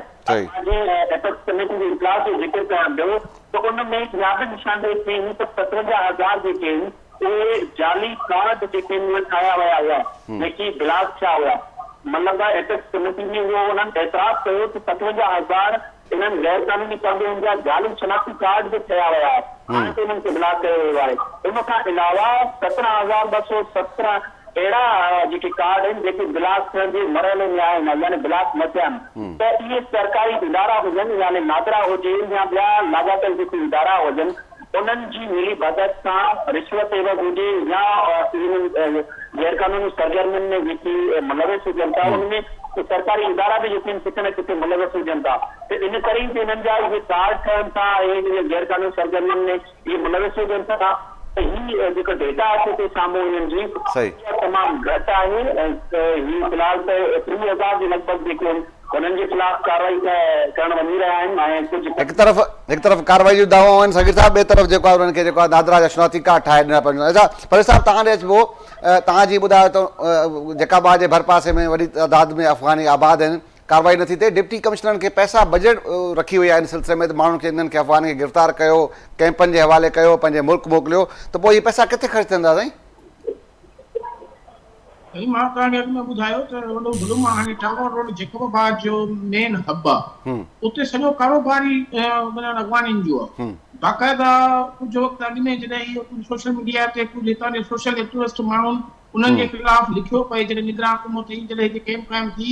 एपेक्स कमेटी जे इजलास जो ज़िक्र करण ॿियो त उन में इहा बि निशानदेही थी हुई त 57,000 जेके आहिनि उहे जाली कार्ड जेके ठाहिया विया हुआ जेकी ब्लॉक थिया हुआ मलंगा एथिक्स कमेटी में वो उन्हनि एतिराफ़ कयो त 57,000 इन्हनि गैर कानूनी कामनि जा जाली शनाख्ती कार्ड बि ठहिया विया हाणे त इन्हनि खे ब्लॉक कयो वियो आहे। इन खां अलावा 17,217 अहिड़ा जेके कार्ड आहिनि जेके ब्लॉक थियण जे मरहले में आहिनि यानी ब्लॉक न थिया आहिनि त इहे सरकारी इदारा हुजनि यानी नादरा हुजे या ॿिया लाॻापियल जेके इदारा हुजनि उन्हनि जी मिली भगत सां रिश्वत एवं हुजे या गैर कानूनी सरगर्मियुनि में जेकी मुलविस हुजनि था उनमें सरकारी इदारा भी यकीन किथे न किथे मुलविस हुजनि था त इन करे ई इन्हनि जा इहे कार्ड ठहनि था ऐं गैर कानूनी सरगर्मियुनि में इहे मुलविस हुजनि था त ही जेको डेटा अचे थो साम्हूं इन्हनि जी तमामु घटि आहे ऐं ही फ़िलहाल त 30,000 जे लॻभॻि जेके आहिनि उन्हनि जे ख़िलाफ़ कार्रवाई करण वञी रहिया आहिनि ऐं कुझु हिकु तरफ़ कार्रवाई जूं दावाऊं आहिनि सगीर साहिब, ॿिए तरफ़ जेको आहे उन्हनि खे जेको आहे नादरा जा शनाख्ती कार्ड ठाहे ॾिना पवंदा। अच्छा परे साहिब तव्हां ॾे अचिबो, तव्हां जी ॿुधायो त जेका ॿा जे भर पासे में वॾी तादाद में अफ़गानी आबाद आहिनि, कार्रवाई नथी थिए, डिप्टी कमिश्नरनि खे पैसा बजट रखी हुई आहे इन सिलसिले में त माण्हुनि खे इन्हनि खे अफ़गान खे गिरफ़्तार कयो, कैंपनि जे हवाले कयो, पंहिंजे मुल्क मोकिलियो, त पोइ इहे पैसा किथे ख़र्च थींदा साईं? मां तव्हांखे अॻु में ॿुधायो त वॾो ज़ुल्म आहे। हाणे टावर रोड जेकोबाबाद जो मेन हब आहे, उते सॼो कारोबारी अफ़गानियुनि जो आहे। बाक़ाइदा कुझु वक़्तु अॻु में जॾहिं इहो सोशल मीडिया ते कुझु हितां जे सोशल एक्टिविस्ट माण्हुनि उन्हनि जे ख़िलाफ़ लिखियो पए जॾहिं निगरान हुकूमत ई जॾहिं हिते कैम्प क़ाइमु थी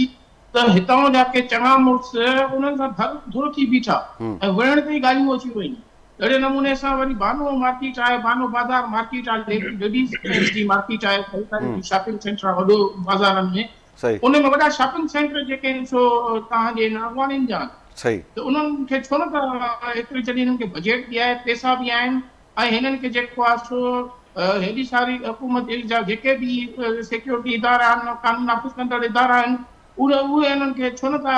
त हितां जा के चङा मुड़ुस उन्हनि सां धुर थी बीठा ऐं विढ़ण ते ई ॻाल्हियूं अची वयूं। अहिड़े नमूने सां वरी बानो मार्केट आहे, बानो बाज़ार मार्केट आहे, लेडीज़ जी मार्केट आहे, ख़रीदारी शॉपिंग सेंटर आहे वॾो बाज़ारनि में, उन में वॾा शॉपिंग सेंटर जेके आहिनि सो तव्हांजे अफ़गानियुनि जा सही त उन्हनि खे छो न त एतिरी जॾहिं हिननि खे बजट बि आहे, पैसा बि आहिनि ऐं हिननि खे जेको आहे सो हेॾी सारी हुकूमत जा जेके बि सिक्योरिटी इदारा आहिनि, कानून नाफ़िज़ कंदड़ इदारा आहिनि, उहे हिननि खे छो नथा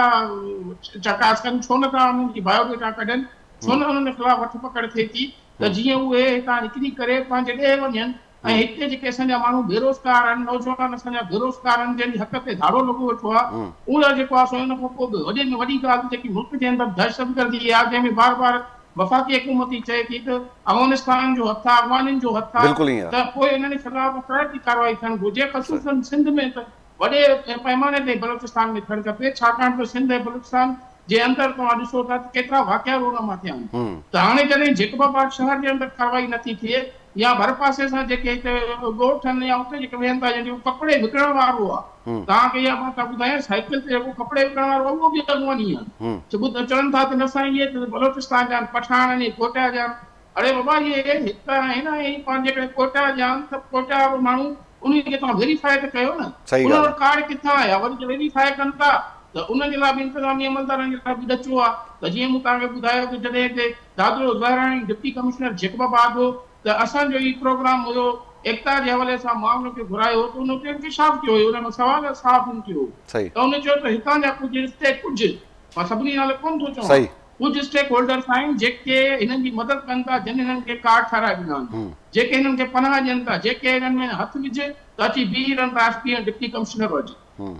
चकास कनि, छो नथा उन्हनि जी बायोडेटा कढनि, छो न उन्हनि ख़िलाफ़ वठ पकड़ थिए थी त जीअं उहे हितां निकिरी करे पंहिंजे ॾे वञनि ऐं हिते जेके असांजा माण्हू बेरोज़गार आहिनि, नौजवान असांजा बेरोज़गार आहिनि, जंहिंजे हक़ ते धाड़ो लॻो वेठो आहे, उहा जेको आहे सो हिन खां पोइ बि वॾे में वॾी ॻाल्हि जेकी मुल्क जे अंदरि दहशतगर्दी आहे, जंहिंमें बार बार वफ़ाक़ी हुकूमत ई चए थी त अफ़गानिस्तान जो हथु आहे, अफ़गानियुनि जो हथु आहे, त पोइ इन्हनि ख़िलाफ़ फ़ौरी कार्रवाई थियणु घुरिजे। ख़ुसूसन सिंध में त वॾे पैमाने ते बलोचिस्तान में थियणु खपे, छाकाणि त सिंध ऐं बलोचिस्तान जे अंदरि तव्हां ॾिसो था केतिरा वाक़िया उन मां थिया आहिनि। त हाणे जॾहिं जेकोबाबाद शहर जे अंदरि कार्रवाई नथी थिए या भर पासे सां जेके हिते ॻोठ आहिनि या उते जेके वेहनि था जंहिंजो कपिड़े विकिणण वारो आहे, तव्हांखे इहा मां तव्हां ॿुधायां साइकिल ते जेको कपिड़े विकिणण वारो आहे उहो बि अॻवानी आहे। सुबुह चवनि था त न साईं इहे त बलोचिस्तान जा पठान आहिनि, कोटा जा आहिनि। अरे बाबा इहे हिकु आहिनि ऐं पाण जेके कोटा जा आहिनि त कोटा वारो माण्हू उन खे तव्हां वेरीफाई त कयो न, उन वटि कार्ड किथां आहे, वरी वेरीफाई कनि था त उन जे लाइ बि इंतज़ामी अमलदारनि जे लाइ बि ॾचो आहे। त जीअं मूं तव्हांखे ॿुधायो त जॾहिं हिते दादरो ज़हरानी डिप्टी कमिश्नर जेकोबाबाद हो त असांजो ई प्रोग्राम हुयो, एकता जे हवाले सां मां हुनखे घुरायो त उन ते इंकशाफ कयो हुयो, हुन में सुवाल साफ़ थियो त उन चयो त हितां जा कुझु मां सभिनी नाले कोन थो चवां, कुझु स्टेक होल्डर्स आहिनि जेके हिननि जी मदद कनि था, जिन हिननि खे कार्ड ठाराए ॾिना आहिनि, जेके हिननि खे पनाह ॾियनि था, जेके हिननि में हथु विझ त अची बीही रहनि था एसपी ऐं डिप्टी कमिश्नर वटि।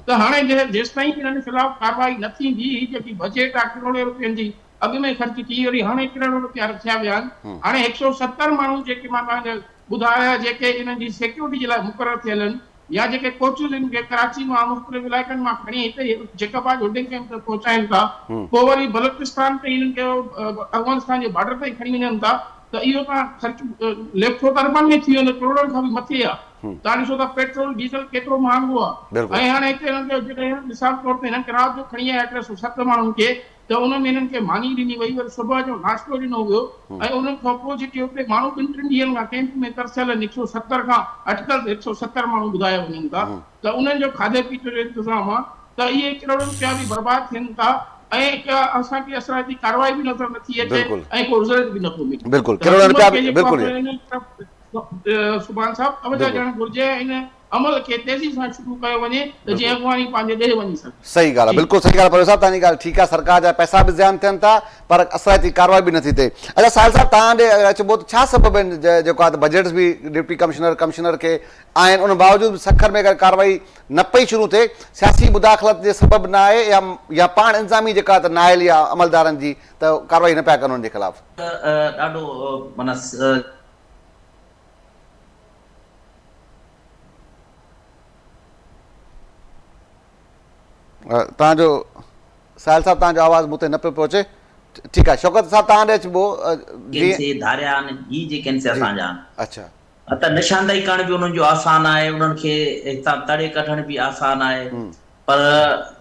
त हाणे जेसिताईं हिननि ख़िलाफ़ कार्रवाई न थींदी, जेकी बजट आहे करोड़े रुपयनि जी अॻु में ख़र्च थी, वरी हाणे करोड़ रुपया रखिया विया आहिनि। हाणे 170 माण्हू जेके मां तव्हांखे ॿुधाया जेके हिननि जी सिक्योरिटी जे लाइ मुक़ररु थियल आहिनि या जेके कोचियूं आहिनि के कराची मां मुख़्तलिफ़ इलाइक़नि मां खणी हिते जेकोबाबाद होल्डिंग कैम्प ते पहुचाइनि था, पोइ वरी बलोचिस्तान ते हिननि खे अफ़गानिस्तान जे बॉर्डर ते खणी वञनि था, त इहो तव्हां ख़र्च लेखो त अरबनि में थी वेंदो, करोड़नि खां बि मथे आहे। तव्हां ॾिसो था पेट्रोल डीज़ल केतिरो महांगो आहे ऐं हाणे हिते हिननि खे जॾहिं मिसाल तौर ते हिननि खे राति जो खणी आया 307 माण्हुनि खे त उन में हिननि खे मानी ॾिनी वई, वरी सुबुह जो नाश्तो ॾिनो वियो ऐं उन खां पोइ जेके हुते माण्हू 2-3 ॾींहंनि खां कैम्प में तरसियल आहिनि, 170 खां अटकल 170 माण्हू ॿुधाया वञनि था, त उन्हनि जो खाधे पीते जो इंतज़ाम आहे, त इहे करोड़ रुपया बि बर्बाद थियनि था ऐं असांखे असराइती कार्रवाई बि नज़र नथी अचे ऐं को रिज़ल्ट बि नथो मिले। सुभाणे साहब तवजो ॾियणु घुरिजे, इन अमल खे तेज़ी सां शुरू कयो वञे त जीअं अफ़गानी पंहिंजे ॾे वञी सघे। सही ॻाल्हि आहे, बिल्कुलु सही ॻाल्हि आहे साहिब, तव्हांजी ॻाल्हि ठीकु आहे, सरकार जा पैसा बि ज़ाया थियनि था पर असराइती कार्रवाई बि नथी थिए। अच्छा साहिल साहिब तव्हां ॾे अचिबो त छा सबब आहिनि जेको आहे बजट्स बि डिप्टी कमिश्नर खे आहिनि, उन बावजूदि सखर में अगरि कार्रवाई न पई शुरू थिए, सियासी मुदाख़लत जे सबबु न आहे या पाण इंतिज़ामी जेका त नाइल या अमलदारनि जी त कार्रवाई न पिया कनि उन जे ख़िलाफ़? ॾाढो माना तव्हांजो साहिल साहब तव्हांजो आवाज़ मूं ते न पियो पहुचे। ठीकु आहे शौकत साहब तव्हां ॾे अचिबो से धारिया आहिनि ही जेके आहिनि से असांजा अच्छा त निशानदाही करण बि उन्हनि जो आसान आहे, उन्हनि खे हितां तड़े कढण बि आसान आहे, पर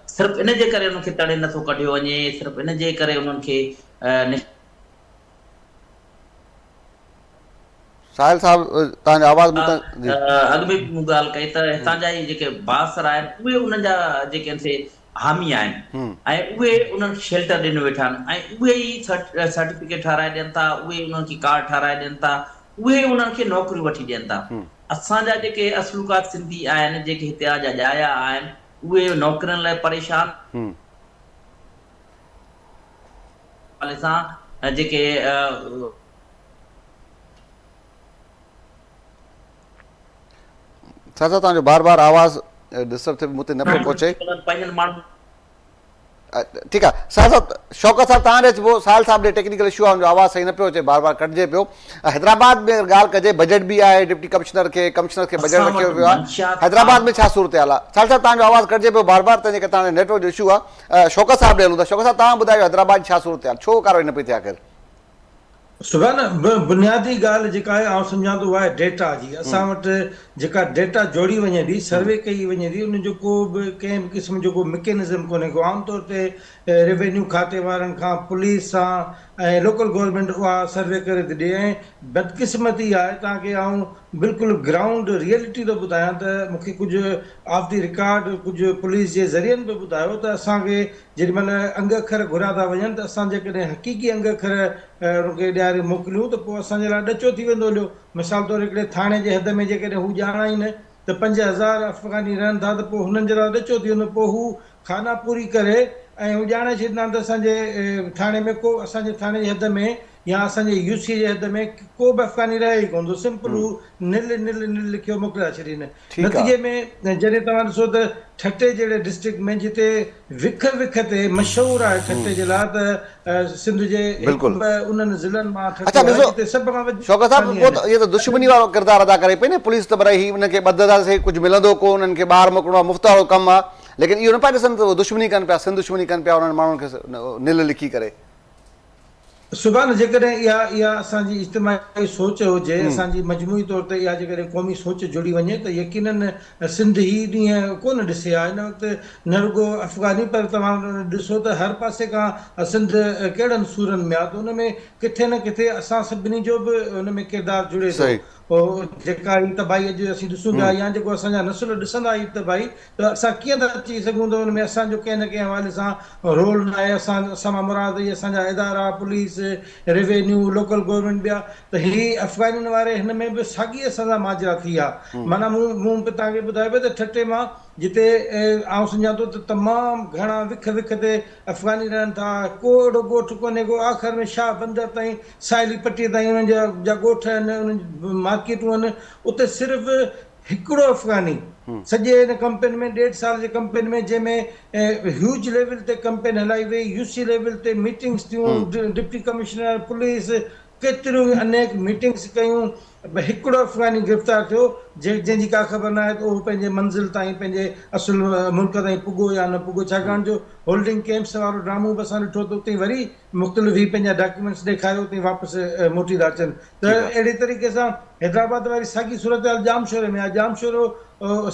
सिर्फ़ु इन जे करे उन्हनि खे तड़े नथो कढियो वञे, सिर्फ़ु इन जे करे उन्हनि खे साहिल साहब तव्हांजो आवाज़ मूं अॻु में मूं ॻाल्हि कई त हितां जा ई जेके बासर आहिनि उहे उन्हनि जा जेके आहिनि से हामी आहिनि ऐं उहे उन्हनि खे शेल्टर ॾिनो वेठा आहिनि ऐं उहे ई सर्टिफिकेट ठाराए ॾियनि था, उहे उन्हनि खे कार्ड ठाराए ॾियनि था, उहे उन्हनि खे नौकरियूं वठी ॾियनि था। असांजा जेके असलूकात सिंधी आहिनि जेके हिते जा ॼाया आहिनि उहे नौकरियुनि लाइ परेशान सां जेके साहिल साहब तव्हांजो बार बार आवाज़ डिस्टर्ब थिए मूं ते न पियो पहुचे। पंहिंजनि माण्हुनि ठीकु आहे साहिल साहब शौकत साहब तव्हां ॾे अचिबो। साहिल साहब ॾे टेक्निकल इशू आहे, हुनजो आवाज़ सही न पियो अचे, बार बार कटिजे पियो। हैदराबाद में ॻाल्हि कजे बजट बि आहे, डिप्टी कमिश्नर खे बजट रखियो वियो आहे, हैदराबाद में छा सूरत हाल आहे? साहिल साहब तव्हांजो आवाज़ कटिजे पियो बार बार, तंहिंजे करे तव्हांजो नेटवर्क जो इशू आहे। शौकत साहब ॾे हलूं था। शौकत साहब तव्हां ॿुधायो हैदराबाद जी छा सूरत हाल, छो कार्रवाई न पई थिए आख़िर? सुभाणे बुनियादी ॻाल्हि जेका आहे आउं सम्झां थो उहा आहे डेटा जी। असां वटि जेका डेटा जोड़ी वञे थी, सर्वे कई वञे थी, उन जो को बि कंहिं बि क़िस्म जो को मैकेनिज़म कोन्हे को। आमतौर ते रेवेन्यू खाते वारनि खां पुलिस सां ऐं लोकल गवर्नमेंट उहा सर्वे करे थी ॾिए। ऐं बदकिस्मती आहे तव्हांखे आउं बिल्कुलु ग्राउंड रियलिटी थो ॿुधायां त मूंखे कुझु ऑफ दी रिकॉर्ड कुझु पुलिस जे ज़रियनि बि ॿुधायो त असांखे जेॾीमहिल अंग अखर घुरिया था वञनि त असां जेकॾहिं हक़ीक़ी अंग अखर उनखे ॾियारे मोकिलियूं त पोइ असांजे लाइ ॾचो थी वेंदो हलियो। मिसाल तौरु हिकिड़े थाणे जे हद में जेकॾहिं हू ॼाणाइनि त 5000 अफ़गानी रहनि था त पोइ हुननि जे लाइ ॾचो थी वेंदो। पोइ हू खाना पूरी करे ऐं हू ॼाणे छॾींदा त असांजे थाणे में को असांजे थाणे जे हद में या असांजे यूसी जे हद में को बि अफ़गानी रहे ई कोन थो। सिंपल हू निल निल निल लिखियो मोकिलिया छॾीनि। नतीजे में जॾहिं तव्हां ॾिसो त ठटे जहिड़े डिस्ट्रिक्ट में जिते विख विख ते मशहूरु आहे ठटे जे लाइ त सिंध जे उन्हनि ज़िलनि मां शौकत साहब इहो त दुश्मनी वारो किरदारु अदा करे पई न पुलिस त भई हुनखे ॿधंदासीं कुझु मिलंदो को, उन्हनि खे ॿाहिरि मोकिलिणो आहे, मुफ़्त वारो कमु आहे, लेकिन इहो न पिया ॾिसनि त दुश्मनी कनि पिया, सिंध दुश्मनी कनि पिया उन्हनि माण्हुनि खे निल लिखी करे। सुभाणे जेकॾहिं इहा असांजी इज्तिमाही सोच हुजे, असांजी मजमूई तौर ते इहा जेकॾहिं क़ौमी सोच जुड़ी वञे त यकीनन सिंध ही ॾींहं कोन ॾिसे आहे। हिन वक़्तु न रुॻो अफ़गानी पर तव्हां ॾिसो त हर पासे खां सिंध कहिड़नि सूरनि में आहे त उन में किथे न किथे असां सभिनी जो बि हुन में किरदारु जुड़े थो। जेका ही तबाही अॼु असीं ॾिसूं पिया या जेको असांजा नसुल ॾिसंदा ही तबाही त असां कीअं था अची सघूं त हुन में असांजो कंहिं न कंहिं हवाले सां रोल न आहे। असां मां मुराद इहे असांजा इदारा पुलिस रेवेन्यू लोकल गवर्नमेंट बि आहे त ही अफ़गानियुनि वारे हिन में बि साॻी असांजा माजरा थी आहे। माना मूं तव्हांखे ॿुधायो पियो त ठटे मां जिते आउं सम्झां थो त तमामु घणा विख विख ते अफ़गानी रहनि था, को अहिड़ो ॻोठु कोन्हे को आख़िर में शाह बंदर ताईं साहिली पटीअ ताईं उन्हनि जा ॻोठ आहिनि, उन्हनि मार्केटूं आहिनि। उते सिर्फ़ु हिकिड़ो अफ़गानी सॼे हिन कंपेन में 1.5 साल जे कंपेन में जंहिंमें ह्यूज लेवल ते कंपेन हलाई वई, यूसी लेवल ते मीटिंग्स थियूं, डिप्टी कमिश्नर पुलिस केतिरियूं अनेक मीटिंग्स कयूं, हिकिड़ो अफ़गानी गिरफ़्तार थियो जंहिंजी का ख़बर न आहे त उहो पंहिंजे मंज़िल ताईं पंहिंजे असुल मुल्क ताईं पुॻो या न पुॻो। छाकाणि जो होल्डिंग कैम्प्स वारो ड्रामो बि असां ॾिठो त उते वरी मुख़्तलिफ़ ही पंहिंजा डॉक्यूमेंट्स ॾेखारे उते वापसि मोटी था अचनि। त अहिड़े तरीक़े सां हैदराबाद वारी साॻी सूरत हाल जामशोरे में आहे। जामशोरो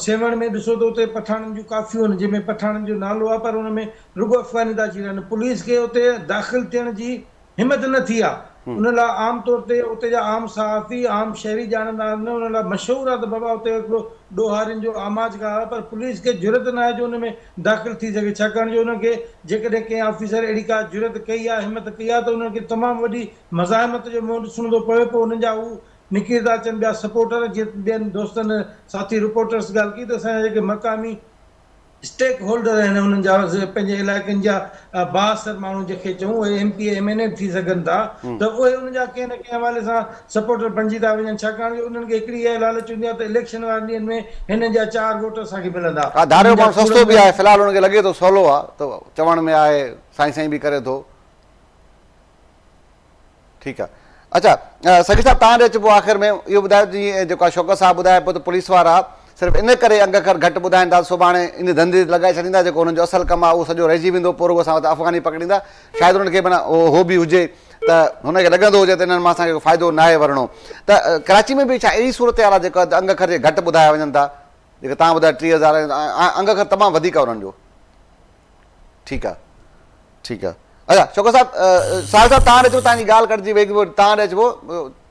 सेवण में ॾिसो त उते पठाणनि जूं काफ़ियूं आहिनि जंहिंमें पठाणनि जो नालो आहे पर हुन में रुॻो अफ़गानी था अची रहनि। पुलिस खे उते दाख़िल थियण जी हिमत न थी आहे। उन लाइ आम तौर ते उते जा आम सहाफ़ी आम शहरी ॼाणंदा आहिनि, उन लाइ मशहूरु आहे त बाबा उते हिकिड़ो ॾोहारियुनि जो आमाज गाह आहे, पर पुलिस खे जुरत न आहे जो हुन में दाख़िल थी सघे। छाकाणि जो हुनखे जेकॾहिं कंहिं ऑफिसर अहिड़ी का जुरत कई आहे हिमत कई आहे त हुनखे तमामु वॾी मज़ाहिमत जो मुंहुं ॾिसणो थो पए। पोइ हुननि जा हू निकिरी था अचनि ॿिया सपोर्टर, जीअं ॿियनि दोस्तनि साथी रिपोर्टर्स ॻाल्हि कई त असांजा जेके मक़ामी स्टेक होल्डर आहिनि हुननि जा पंहिंजे इलाइक़नि जा बासर माण्हू जंहिंखे चऊं उहे MP MNA थी सघनि था त उहे उन जा कंहिं न कंहिं हवाले सां सपोर्टर बणिजी था वञनि। छाकाणि जो उन्हनि खे हिकिड़ी इहा लालच हूंदी आहे त इलेक्शन वारनि ॾींहंनि में हिन जा 4 वोट असांखे मिलंदा। धारियो माण्हू सस्तो बि आहे, फ़िलहालु हुनखे लॻे थो सवलो आहे त चवण में आहे, साईं साईं बि करे थो। ठीकु आहे। अच्छा सॻी साहब तव्हां ॾे अचिबो आख़िर में इहो ॿुधायो जीअं जेको आहे शौकत साहब ॿुधाए पियो त पुलिस वारा सिर्फ़ु इन करे अंगखर घटि ॿुधाइनि था, सुभाणे इन धंधे ते लॻाए छॾींदा, जेको हुननि जो असल कमु आहे उहो सॼो रहिजी वेंदो, पोइ रुॻो असां वटि अफ़गानी पकड़ींदा। शायदि हुननि खे माना उहो बि हुजे त हुनखे लॻंदो हुजे त इन्हनि मां असांखे फ़ाइदो न आहे वरिणो। त कराची में बि छा अहिड़ी सूरत हाल आहे जेका अंगखर जे घटि ॿुधाया वञनि था, जेके तव्हां ॿुधायो 30,000 अंगखर तमामु वधीक आहे हुननि जो? ठीकु आहे, ठीकु आहे। अच्छा शौकत साहिबु, साहिब साहिबु तव्हां अचो, तव्हांजी ॻाल्हि कटिजी वई, तव्हां ॾे अचिबो,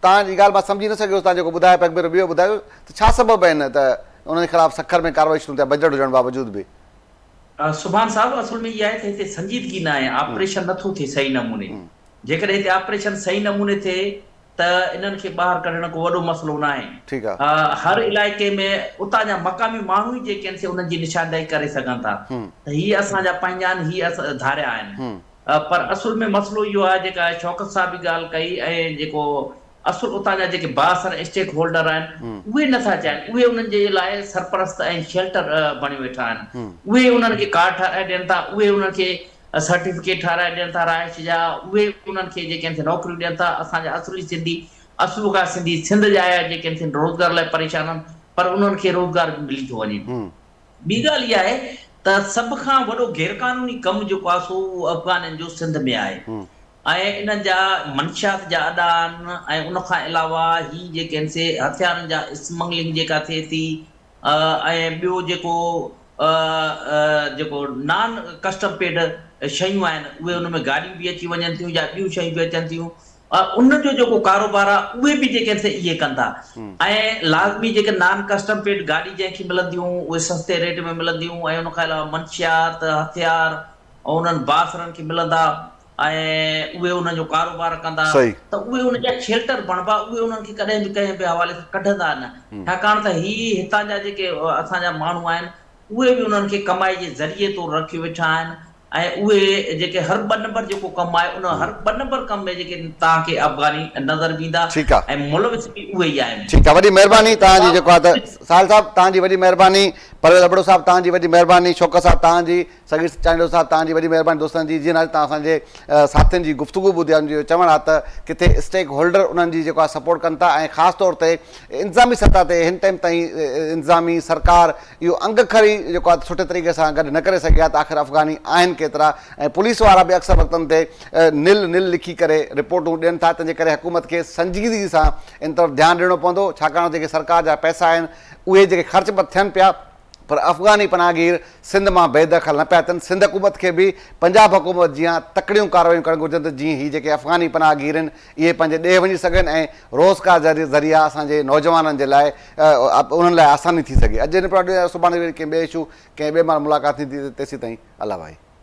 तव्हांजी ॻाल्हि मां सम्झी न सघियुसि, तव्हां जेको ॿुधायो पिया ॿियो ॿुधायो त छा सबबु आहिनि त उनजे ख़िलाफ़ु सखर में कार्रवाई शुरू थिया बजट हुजण बावजूद बि? सुभान साहब, असल में इहा आहे त हिते संजीदगी न आहे, ऑपरेशन नथो थिए सही नमूने। जेकॾहिं हिते ऑपरेशन सही नमूने थिए त इन्हनि खे ॿाहिरि कढण को वॾो मसइलो न आहे। ठीकु आहे। हर इलाइक़े में उतां जा मक़ामी माण्हू ई जेके आहिनि से उन्हनि जी निशानदेही करे सघनि था त हीअ असांजा पंहिंजा आहिनि, हीअ धारिया आहिनि। पर असुल में मसइलो इहो आहे, जेका शौकत साहब बि ॻाल्हि कई, ऐं जेको असुल उतां जा जेके बासर स्टेक होल्डर आहिनि उहे नथा चाहिनि, उहे उन्हनि जे लाइ सरपरस्त ऐं शेल्टर बणी वेठा आहिनि। उहे उन्हनि खे कार्ड ठाराए ॾियनि था, उहे उन्हनि खे सर्टिफिकेट ठाराए ॾियनि था राइश जा, उहे उन्हनि खे जेके आहिनि नौकरियूं ॾियनि था। असांजा असुली सिंधी, असुल खां सिंधी सिंध जा जेके आहिनि रोज़गार लाइ परेशान आहिनि, पर उन्हनि खे रोज़गार मिली थो वञे। ॿी ॻाल्हि इहा आहे त सभ खां वॾो गैरकानूनी कमु जेको आहे सो अफ़गाननि जो सिंध में आहे, ऐं इन्हनि जा मंशात जा अॾा आहिनि। ऐं उन खां अलावा ही जेके आहिनि से हथियारनि जा स्मगलिंग जेका थिए थी, ऐं ॿियो जेको नॉन कस्टम पेड शयूं आहिनि उहे उन में गाॾियूं बि अची वञनि थियूं या ॿियूं शयूं बि अचनि थियूं, उनजो जेको कारोबार आहे उहे बि जेके आहिनि से इहे कनि था। ऐं लाज़मी जेके नॉन कस्टम पेड गाॾी जंहिंखे मिलंदियूं उहे सस्ते रेट में मिलंदियूं, ऐं उन खां अलावा मंशियात हथियार ऐं उन्हनि बासरनि खे मिलंदा, ऐं उहे उन्हनि जो कारोबार कंदा, त उहे उन जा शेल्टर बणिबा, उहे उन्हनि खे कॾहिं बि कंहिं बि हवाले सां कढंदा न। छाकाणि त ही हितां जा जेके असांजा माण्हू आहिनि उहे बि उन्हनि खे कमाई जे ज़रिए तौरु रखी वेठा आहिनि, ऐं उहे जेके हर 2 नंबर जेको कमु आहे उन हर 2 नंबर कम में जेके तव्हांखे अफ़गानी नज़र ईंदा, ऐं मुलविस बि उहे ई आहिनि। ठीकु आहे, वॾी महिरबानी तव्हांजी जेको आहे त साहिल साहिबु तव्हांजी वॾी महिरबानी, परवेज़ अबड़ो साहिबु तव्हांजी वॾी महिरबानी, शौकत साहिबु तव्हांजी, सगीर चांडो साहिबु तव्हांजी वॾी महिरबानी। दोस्तनि जी जीअं तव्हां असांजे साथियुनि जी गुफ़्तगू ॿुधी आहे, जो चवणु आहे त किथे स्टेक होल्डर उन्हनि जी जेको आहे सपोर्ट कनि था, ऐं ख़ासि तौर ते इंतिज़ामी सतह ते हिन टाइम ताईं इंतिज़ामी सरकार इहो अंगखरी जेको आहे सुठे तरीक़े सां गॾु न करे सघिया त आख़िर अफ़गानी आहिनि केतिरा, ऐं पुलिस वारा बि अक्सर वक़्तनि ते निल लिखी करे रिपोर्टूं ॾियनि था। तंहिंजे करे हुकूमत खे संजीदगी सां इन तरफ़ ध्यानु ॾियणो पवंदो, छाकाणि जेके सरकार जा पैसा आहिनि उहे जेके ख़र्च बि थियनि पिया, पर अफ़गानी पनाहगीर सिंध मां बेदख़ल न पिया थियनि। सिंध हुकूमत खे बि पंजाब हुकूमत जीअं तकड़ियूं कार्रवाइयूं करणु घुरिजनि त जीअं ही जेके अफ़गानी पनाहगीर आहिनि इहे पंहिंजे ॾे वञी सघनि, ऐं रोज़गार ज़रिया असांजे नौजवाननि जे लाइ उन्हनि लाइ आसानी थी सघे। अॼु हिन प्रोग्राम सुभाणे कंहिं ॿिए इशू कंहिं ॿिए मां मुलाक़ात थींदी, तेसीं ताईं अल्लाह भाई।